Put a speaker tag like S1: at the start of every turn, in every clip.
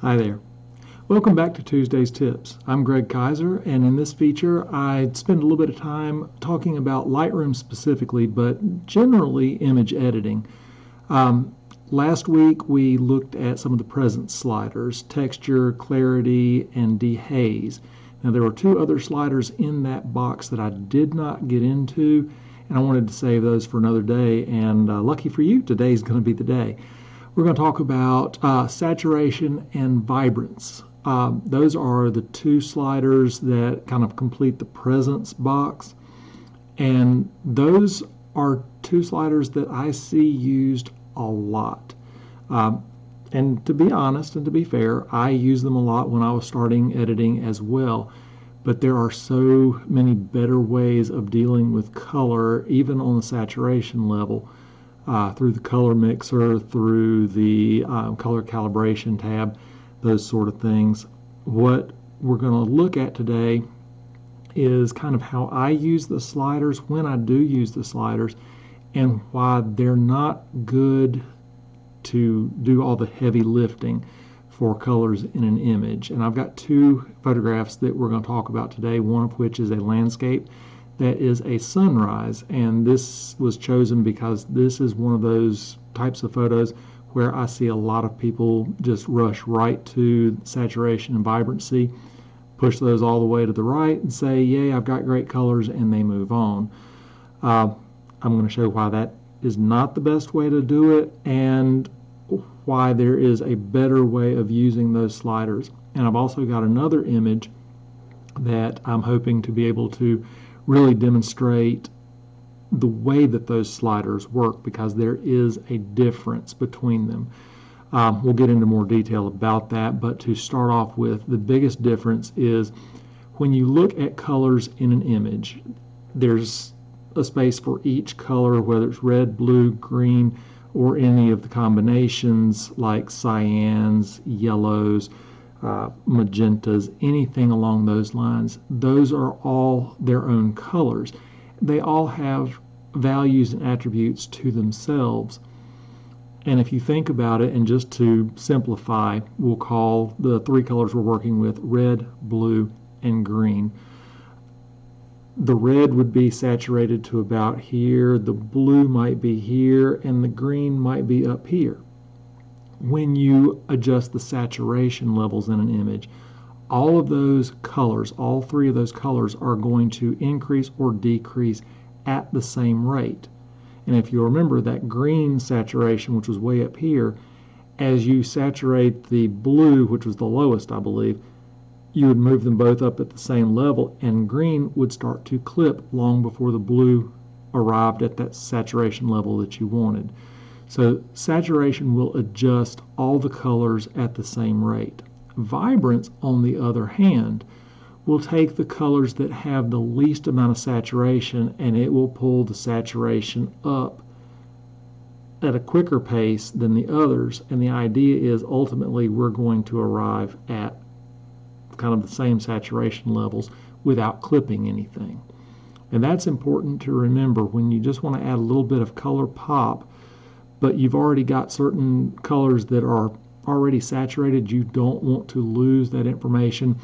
S1: Hi there. Welcome back to Tuesday's Tips. I'm Greg Kaiser, and in this feature I spend a little bit of time talking about Lightroom specifically, but generally image editing. Last week we looked at some of the presence sliders, texture, clarity, and dehaze. Now there were two other sliders in that box that I did not get into, and I wanted to save those for another day, and lucky for you, today's going to be the day. We're going to talk about saturation and vibrance. Those are the two sliders that kind of complete the presence box, and those are two sliders that I see used a lot. And to be honest and to be fair, I used them a lot when I was starting editing as well. But there are so many better ways of dealing with color, even on the saturation level. Through the color mixer, through the color calibration tab, those sort of things. What we're going to look at today is kind of how I use the sliders, when I do use the sliders, and why they're not good to do all the heavy lifting for colors in an image. And I've got two photographs that we're going to talk about today, one of which is a landscape that is a sunrise, and this was chosen because this is one of those types of photos where I see a lot of people just rush right to saturation and vibrancy, push those all the way to the right and say, yay, I've got great colors, and they move on. I'm going to show why that is not the best way to do it and why there is a better way of using those sliders. And I've also got another image that I'm hoping to be able to really demonstrate the way that those sliders work, because there is a difference between them. We'll get into more detail about that, but to start off with, the biggest difference is when you look at colors in an image, there's a space for each color, whether it's red, blue, green, or any of the combinations like cyans, yellows, magentas, anything along those lines. Those are all their own colors. They all have values and attributes to themselves. And if you think about it, and just to simplify, we'll call the three colors we're working with red, blue, and green. The red would be saturated to about here, the blue might be here, and the green might be up here. When you adjust the saturation levels in an image, all of those colors, all three of those colors, are going to increase or decrease at the same rate. And if you remember that green saturation, which was way up here, as you saturate the blue, which was the lowest, I believe, you would move them both up at the same level, and green would start to clip long before the blue arrived at that saturation level that you wanted. So saturation will adjust all the colors at the same rate. Vibrance, on the other hand, will take the colors that have the least amount of saturation, and it will pull the saturation up at a quicker pace than the others. And the idea is ultimately we're going to arrive at kind of the same saturation levels without clipping anything. And that's important to remember when you just want to add a little bit of color pop, but you've already got certain colors that are already saturated. You don't want to lose that information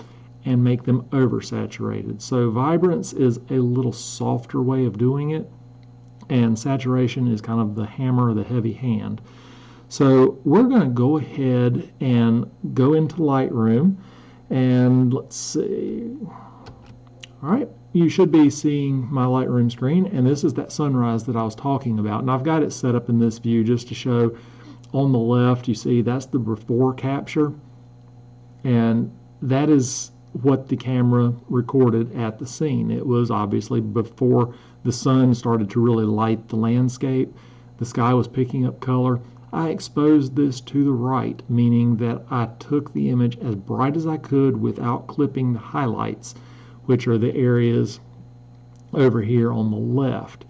S1: and make them oversaturated. So vibrance is a little softer way of doing it, and saturation is kind of the hammer, the heavy hand. So we're going to go ahead and go into Lightroom, and let's see. All right, you should be seeing my Lightroom screen, and this is that sunrise that I was talking about. And I've got it set up in this view just to show. On the left, you see that's the before capture, and that is what the camera recorded at the scene. It was obviously before the sun started to really light the landscape. The sky was picking up color. I exposed this to the right, meaning that I took the image as bright as I could without clipping the highlights, which are the areas over here on the left.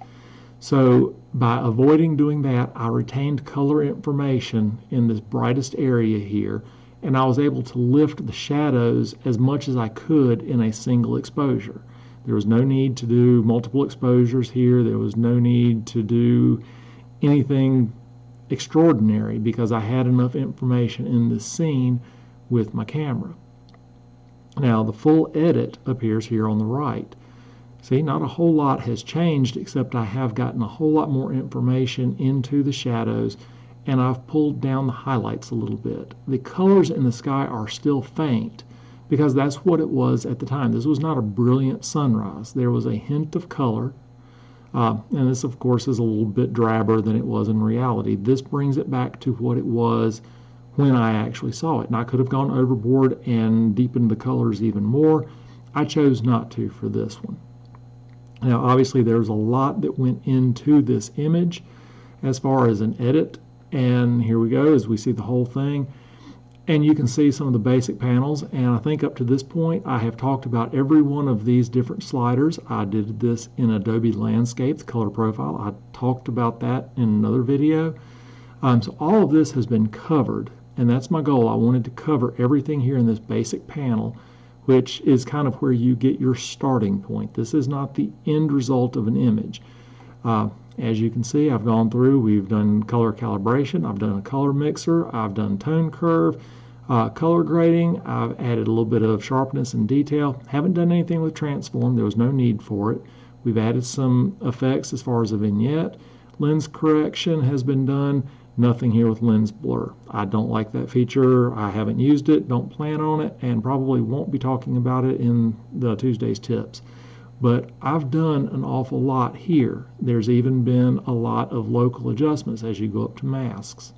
S1: So by avoiding doing that, I retained color information in this brightest area here, and I was able to lift the shadows as much as I could in a single exposure. There was no need to do multiple exposures here. There was no need to do anything extraordinary because I had enough information in the scene with my camera. Now the full edit appears here on the right. See, not a whole lot has changed, except I have gotten a whole lot more information into the shadows, and I've pulled down the highlights a little bit. The colors in the sky are still faint, because that's what it was at the time. This was not a brilliant sunrise. There was a hint of color, and this, of course, is a little bit drabber than it was in reality. This brings it back to what it was when I actually saw it. And I could have gone overboard and deepened the colors even more. I chose not to for this one. Now, obviously, there's a lot that went into this image as far as an edit. And here we go as we see the whole thing. And you can see some of the basic panels. And I think up to this point, I have talked about every one of these different sliders. I did this in Adobe Landscape, the color profile. I talked about that in another video. So all of this has been covered. And that's my goal. I wanted to cover everything here in this basic panel, which is kind of where you get your starting point. This is not the end result of an image. As you can see, I've gone through, we've done color calibration, I've done a color mixer, I've done tone curve, color grading, I've added a little bit of sharpness and detail. Haven't done anything with transform, there was no need for it. We've added some effects as far as a vignette. Lens correction has been done. Nothing here with lens blur. I don't like that feature. I haven't used it, don't plan on it, and probably won't be talking about it in the Tuesday's tips. But I've done an awful lot here. There's even been a lot of local adjustments as you go up to masks.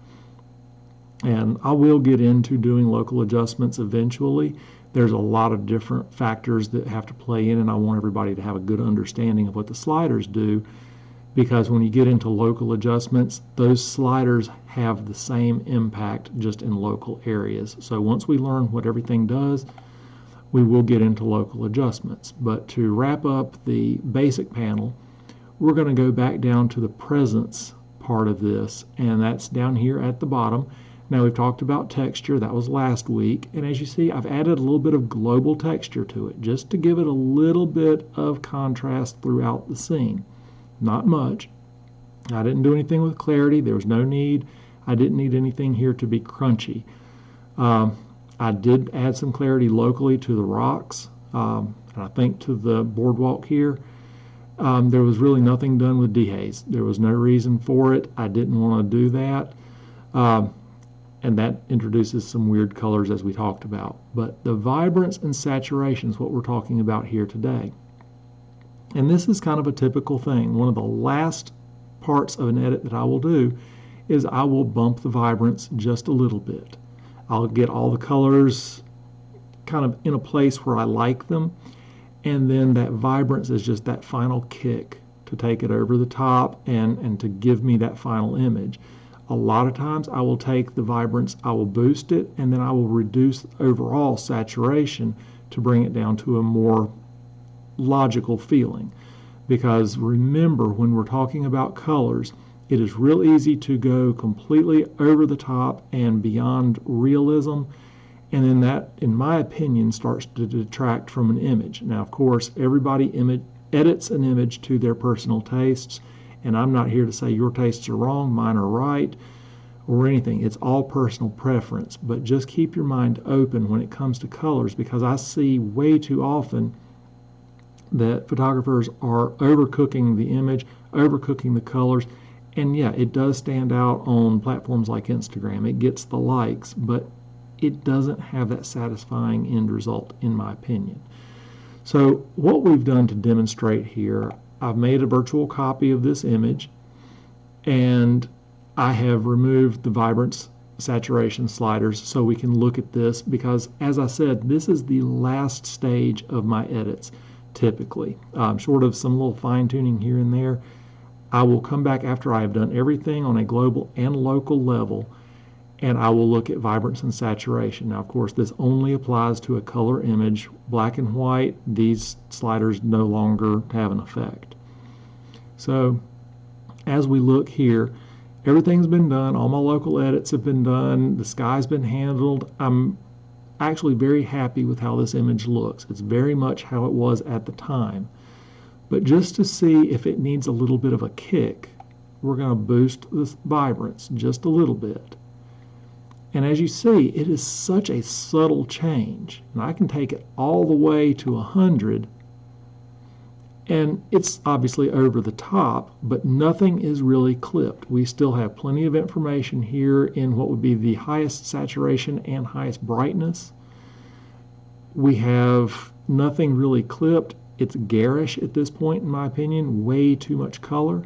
S1: And I will get into doing local adjustments eventually. There's a lot of different factors that have to play in, and I want everybody to have a good understanding of what the sliders do, because when you get into local adjustments, those sliders have the same impact just in local areas. So once we learn what everything does, we will get into local adjustments. But to wrap up the basic panel, we're going to go back down to the presence part of this, and that's down here at the bottom. Now we've talked about texture, that was last week, and as you see, I've added a little bit of global texture to it, just to give it a little bit of contrast throughout the scene. Not much. I didn't do anything with clarity. There was no need. I didn't need anything here to be crunchy. I did add some clarity locally to the rocks, and I think to the boardwalk here. There was really nothing done with dehaze. There was no reason for it. I didn't want to do that. And that introduces some weird colors as we talked about. But the vibrance and saturation is what we're talking about here today. And this is kind of a typical thing. One of the last parts of an edit that I will do is I will bump the vibrance just a little bit. I'll get all the colors kind of in a place where I like them, and then that vibrance is just that final kick to take it over the top and to give me that final image. A lot of times I will take the vibrance, I will boost it, and then I will reduce overall saturation to bring it down to a more logical feeling. Because remember, when we're talking about colors, it is real easy to go completely over the top and beyond realism, and then that, in my opinion, starts to detract from an image. Now, of course, everybody edits an image to their personal tastes, and I'm not here to say your tastes are wrong, mine are right, or anything. It's all personal preference, but just keep your mind open when it comes to colors, because I see way too often that photographers are overcooking the image, overcooking the colors, and yeah, it does stand out on platforms like Instagram. It gets the likes, but it doesn't have that satisfying end result, in my opinion. So what we've done to demonstrate here, I've made a virtual copy of this image, and I have removed the vibrance saturation sliders so we can look at this, because as I said, this is the last stage of my edits. Typically, short of some little fine-tuning here and there, I will come back after I have done everything on a global and local level, and I will look at vibrance and saturation. Now, of course, this only applies to a color image. Black and white, these sliders no longer have an effect. So as we look here, everything's been done. All my local edits have been done. The sky's been handled. I'm actually very happy with how this image looks. It's very much how it was at the time. But just to see if it needs a little bit of a kick, we're going to boost this vibrance just a little bit. And as you see, it is such a subtle change. And I can take it all the way to 100, and it's obviously over the top, but nothing is really clipped. We still have plenty of information here in what would be the highest saturation and highest brightness. We have nothing really clipped. It's garish at this point, in my opinion, way too much color.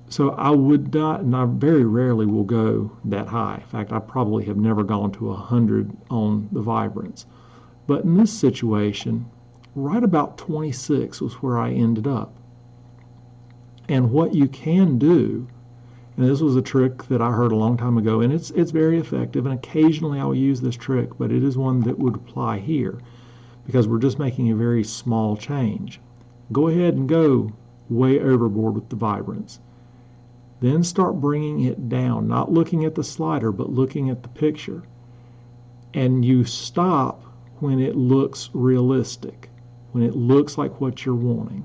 S1: So I would not, and I very rarely will go that high. In fact, I probably have never gone to 100 on the vibrance. But in this situation, right about 26 was where I ended up. And what you can do, and this was a trick that I heard a long time ago, and it's very effective, and occasionally I will use this trick, but it is one that would apply here because we're just making a very small change. Go ahead and go way overboard with the vibrance. Then start bringing it down, not looking at the slider, but looking at the picture. And you stop when it looks realistic, when it looks like what you're wanting.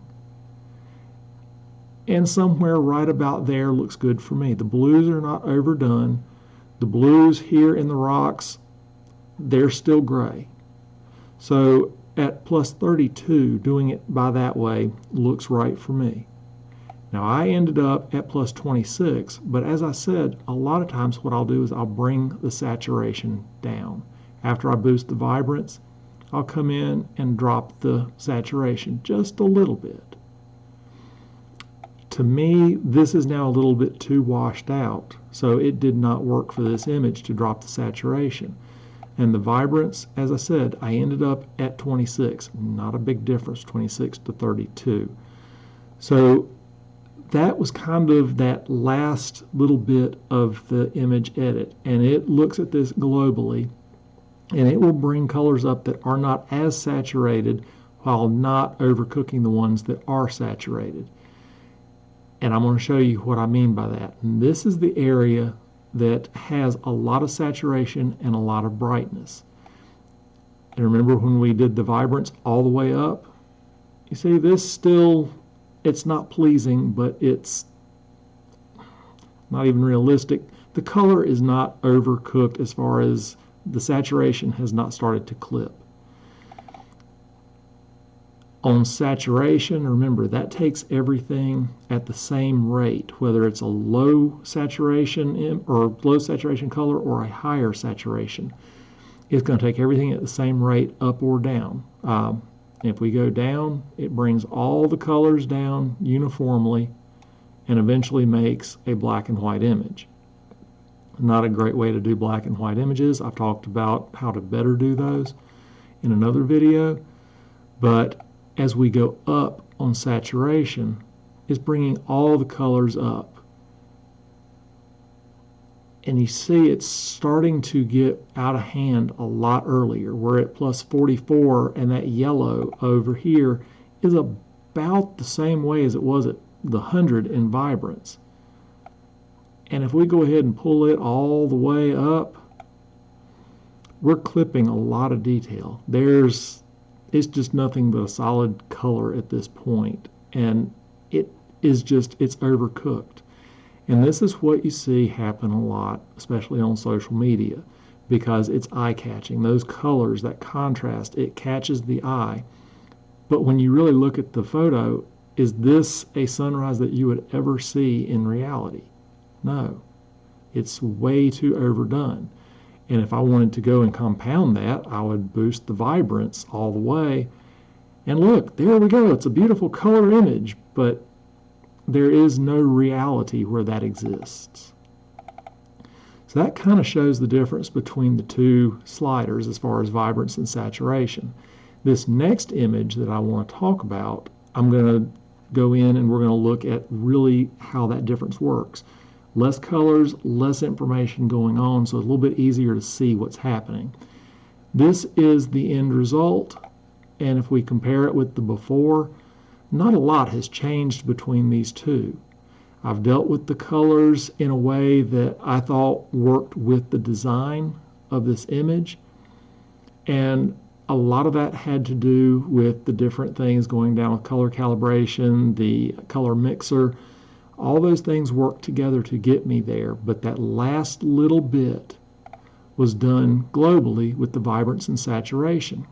S1: And somewhere right about there looks good for me. The blues are not overdone. The blues here in the rocks, they're still gray. So at plus 32, doing it by that way looks right for me. Now I ended up at plus 26, but as I said, a lot of times what I'll do is I'll bring the saturation down. After I boost the vibrance, I'll come in and drop the saturation just a little bit. To me, this is now a little bit too washed out, so it did not work for this image to drop the saturation. And the vibrance, as I said, I ended up at 26. Not a big difference, 26 to 32. So that was kind of that last little bit of the image edit. And it looks at this globally, and it will bring colors up that are not as saturated while not overcooking the ones that are saturated. And I'm going to show you what I mean by that. And this is the area that has a lot of saturation and a lot of brightness. And remember when we did the vibrance all the way up? You see, this still, it's not pleasing, but it's not even realistic. The color is not overcooked as far as the saturation has not started to clip. On saturation, remember, that takes everything at the same rate, whether it's a low saturation or low saturation color or a higher saturation. It's going to take everything at the same rate, up or down. If we go down, it brings all the colors down uniformly and eventually makes a black and white image. Not a great way to do black and white images. I've talked about how to better do those in another video, but as we go up on saturation, it's bringing all the colors up. And you see it's starting to get out of hand a lot earlier. We're at plus 44, and that yellow over here is about the same way as it was at the 100 in vibrance. And if we go ahead and pull it all the way up, we're clipping a lot of detail. It's just nothing but a solid color at this point, and it's overcooked. And this is what you see happen a lot, especially on social media, because it's eye-catching. Those colors, that contrast, it catches the eye. But when you really look at the photo, is this a sunrise that you would ever see in reality? No. It's way too overdone. And if I wanted to go and compound that, I would boost the vibrance all the way. And look, there we go. It's a beautiful color image, but there is no reality where that exists. So that kind of shows the difference between the two sliders as far as vibrance and saturation. This next image that I want to talk about, I'm going to go in and we're going to look at really how that difference works. Less colors, less information going on, so it's a little bit easier to see what's happening. This is the end result, and if we compare it with the before, not a lot has changed between these two. I've dealt with the colors in a way that I thought worked with the design of this image, and a lot of that had to do with the different things going down with color calibration, the color mixer. All those things work together to get me there, but that last little bit was done globally with the vibrance and saturation.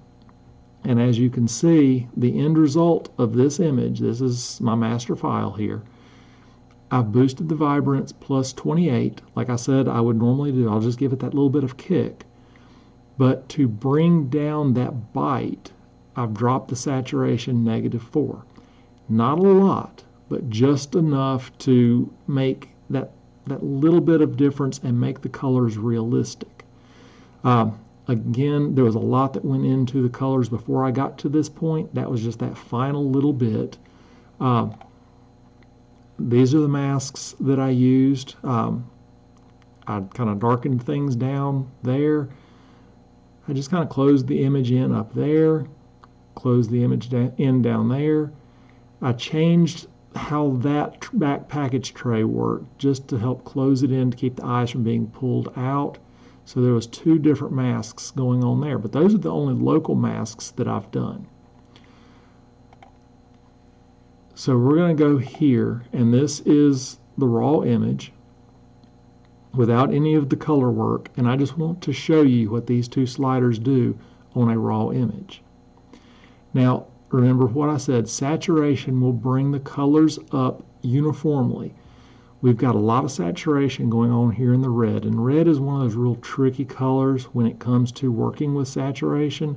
S1: And as you can see, the end result of this image, this is my master file here, I've boosted the vibrance plus 28, like I said I would normally do. I'll just give it that little bit of kick. But to bring down that bite, I've dropped the saturation -4. Not a lot, but just enough to make that little bit of difference and make the colors realistic. Again, there was a lot that went into the colors before I got to this point. That was just that final little bit. These are the masks that I used. I kind of darkened things down there. I just kind of closed the image in up there, closed the image in down there. I changed how that back package tray worked just to help close it in to keep the eyes from being pulled out. So there was 2 different masks going on there, but those are the only local masks that I've done. So we're going to go here, and this is the raw image without any of the color work, and I just want to show you what these 2 sliders do on a raw image. Now, remember what I said, saturation will bring the colors up uniformly. We've got a lot of saturation going on here in the red, and red is one of those real tricky colors when it comes to working with saturation,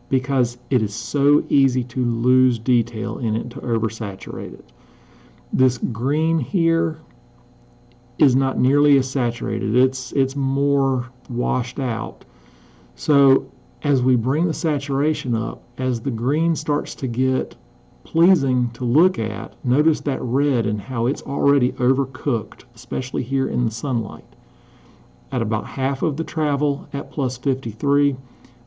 S1: because it is so easy to lose detail in it, to oversaturate it. This green here is not nearly as saturated. It's more washed out. So as we bring the saturation up, as the green starts to get pleasing to look at, notice that red and how it's already overcooked, especially here in the sunlight. At about half of the travel at plus 53,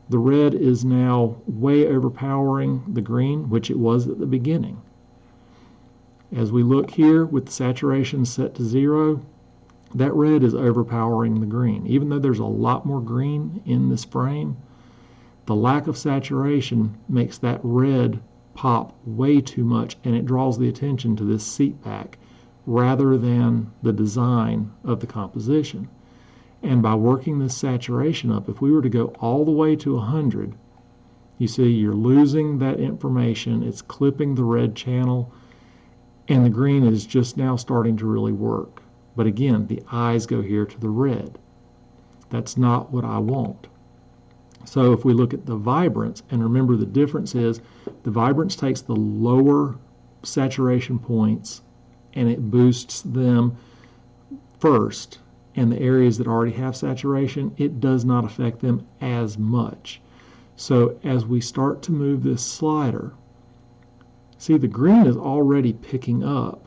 S1: the red is now way overpowering the green, which it was at the beginning. As we look here with the saturation set to 0, that red is overpowering the green. Even though there's a lot more green in this frame, the lack of saturation makes that red pop way too much, and it draws the attention to this seat back rather than the design of the composition. And by working this saturation up, if we were to go all the way to 100, you see you're losing that information. It's clipping the red channel, and the green is just now starting to really work. But again, the eyes go here to the red. That's not what I want. So if we look at the vibrance, and remember the difference is the vibrance takes the lower saturation points and it boosts them first, and the areas that already have saturation, it does not affect them as much. So as we start to move this slider, see the green is already picking up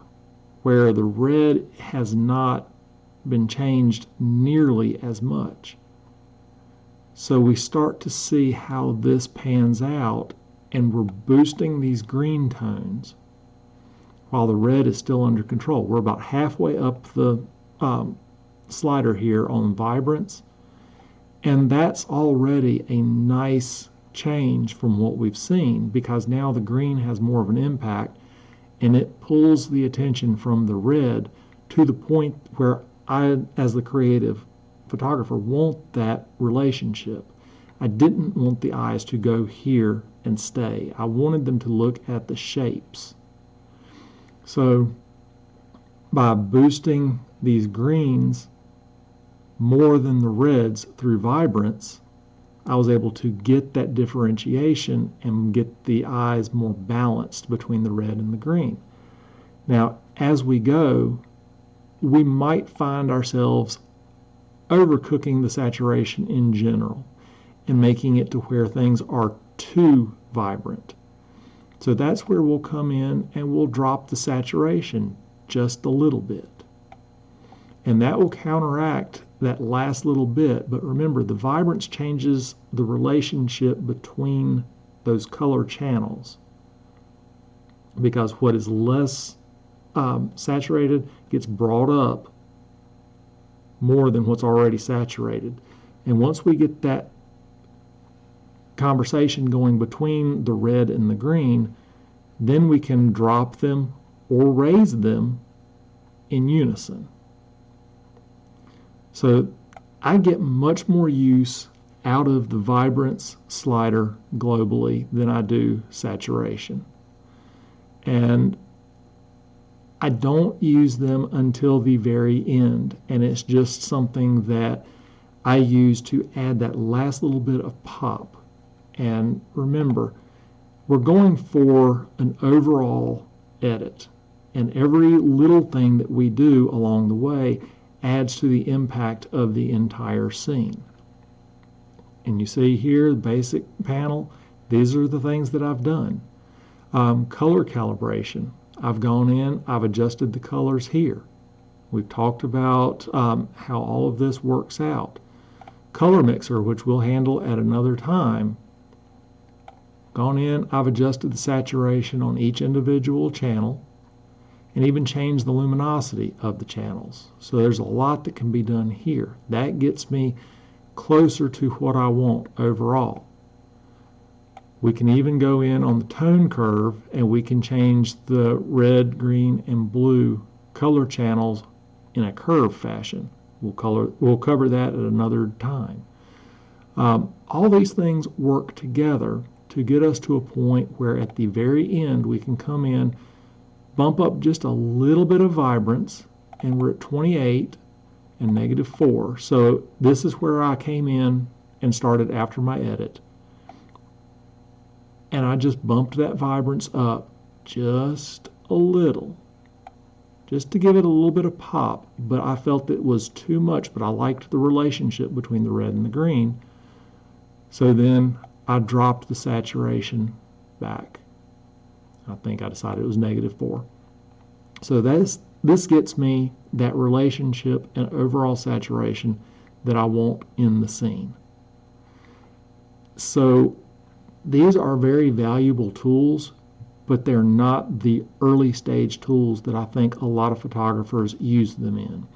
S1: where the red has not been changed nearly as much. So we start to see how this pans out, and we're boosting these green tones while the red is still under control. We're about halfway up the slider here on vibrance, and that's already a nice change from what we've seen, because now the green has more of an impact and it pulls the attention from the red to the point where I, as the creative photographer, want that relationship. I didn't want the eyes to go here and stay. I wanted them to look at the shapes. So by boosting these greens more than the reds through vibrance, I was able to get that differentiation and get the eyes more balanced between the red and the green. Now, as we go, we might find ourselves overcooking the saturation in general and making it to where things are too vibrant. So that's where we'll come in and we'll drop the saturation just a little bit. And that will counteract that last little bit. But remember, the vibrance changes the relationship between those color channels, because what is less saturated gets brought up more than what's already saturated. And once we get that conversation going between the red and the green, then we can drop them or raise them in unison. So I get much more use out of the vibrance slider globally than I do saturation. And I don't use them until the very end, and it's just something that I use to add that last little bit of pop. And remember, we're going for an overall edit, and every little thing that we do along the way adds to the impact of the entire scene. And you see here, the basic panel, these are the things that I've done. Color calibration. I've gone in, I've adjusted the colors here. We've talked about how all of this works out. Color mixer, which we'll handle at another time. Gone in, I've adjusted the saturation on each individual channel and even changed the luminosity of the channels. So there's a lot that can be done here. That gets me closer to what I want overall. We can even go in on the tone curve and we can change the red, green, and blue color channels in a curve fashion. We'll cover that at another time. All these things work together to get us to a point where at the very end we can come in, bump up just a little bit of vibrance, and we're at 28 and -4. So this is where I came in and started after my edit. And I just bumped that vibrance up just a little, just to give it a little bit of pop, but I felt it was too much, but I liked the relationship between the red and the green. So then I dropped the saturation back. I think I decided it was -4. So this gets me that relationship and overall saturation that I want in the scene. So these are very valuable tools, but they're not the early stage tools that I think a lot of photographers use them in.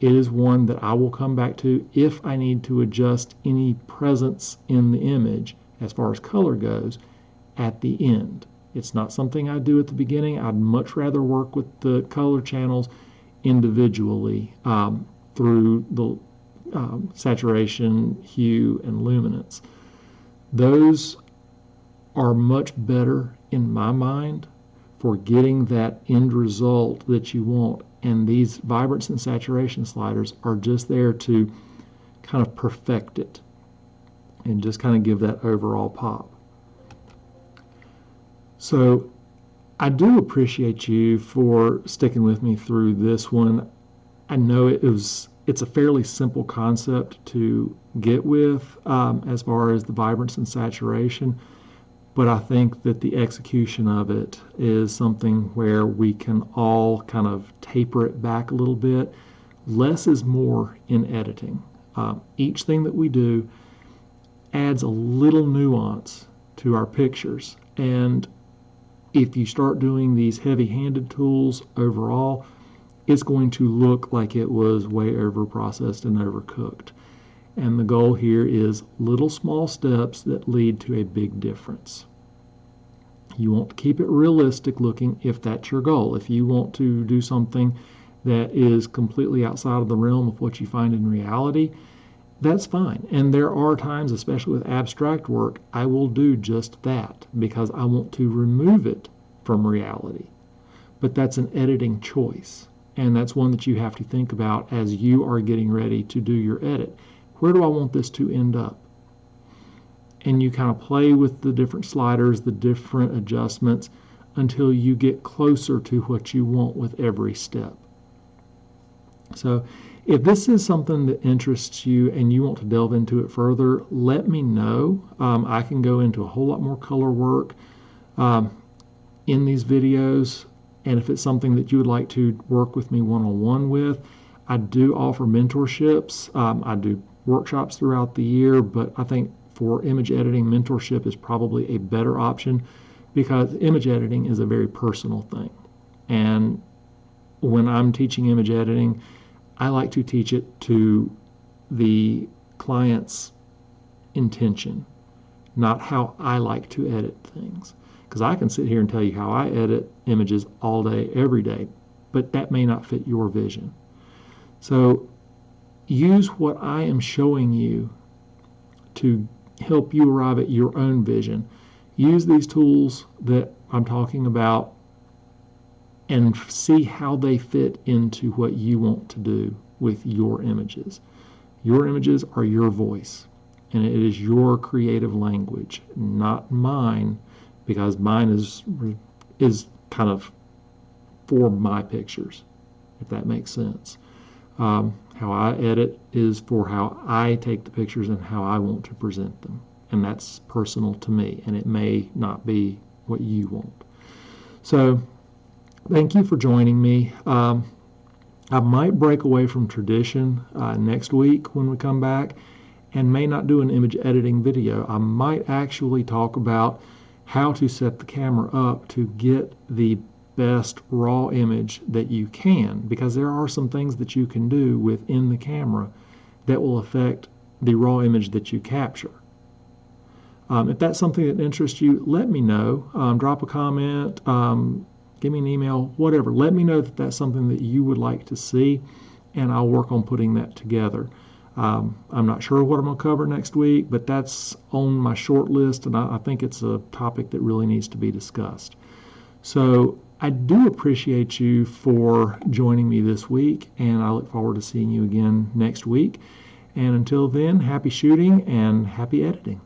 S1: It is one that I will come back to if I need to adjust any presence in the image as far as color goes at the end. It's not something I do at the beginning. I'd much rather work with the color channels individually through the saturation, hue, and luminance. Those are much better in my mind for getting that end result that you want. And these vibrance and saturation sliders are just there to kind of perfect it and just kind of give that overall pop. So I do appreciate you for sticking with me through this one. I know it's a fairly simple concept to get with as far as the vibrance and saturation, but I think that the execution of it is something where we can all kind of taper it back a little bit. Less is more in editing. Each thing that we do adds a little nuance to our pictures, and if you start doing these heavy-handed tools overall, it's going to look like it was way over-processed and overcooked. And the goal here is little small steps that lead to a big difference. You want to keep it realistic looking if that's your goal. If you want to do something that is completely outside of the realm of what you find in reality, that's fine. And there are times, especially with abstract work, I will do just that because I want to remove it from reality. But that's an editing choice. And that's one that you have to think about as you are getting ready to do your edit. Where do I want this to end up? And you kind of play with the different sliders, the different adjustments, until you get closer to what you want with every step. So if this is something that interests you and you want to delve into it further, let me know. I can go into a whole lot more color work in these videos. And if it's something that you would like to work with me one-on-one with, I do offer mentorships. I do workshops throughout the year, but I think for image editing, mentorship is probably a better option because image editing is a very personal thing. And when I'm teaching image editing, I like to teach it to the client's intention, not how I like to edit things. Because I can sit here and tell you how I edit images all day, every day, but that may not fit your vision. So use what I am showing you to help you arrive at your own vision. Use these tools that I'm talking about and see how they fit into what you want to do with your images. Your images are your voice, and it is your creative language, not mine, because mine is kind of for my pictures, if that makes sense. How I edit is for how I take the pictures and how I want to present them, and that's personal to me, and it may not be what you want. So thank you for joining me. I might break away from tradition next week when we come back and may not do an image editing video. I might actually talk about how to set the camera up to get the best raw image that you can, because there are some things that you can do within the camera that will affect the raw image that you capture. If that's something that interests you, let me know. Drop a comment, give me an email, whatever. Let me know that that's something that you would like to see, and I'll work on putting that together. I'm not sure what I'm going to cover next week, but that's on my short list, and I think it's a topic that really needs to be discussed. So I do appreciate you for joining me this week, and I look forward to seeing you again next week. And until then, happy shooting and happy editing.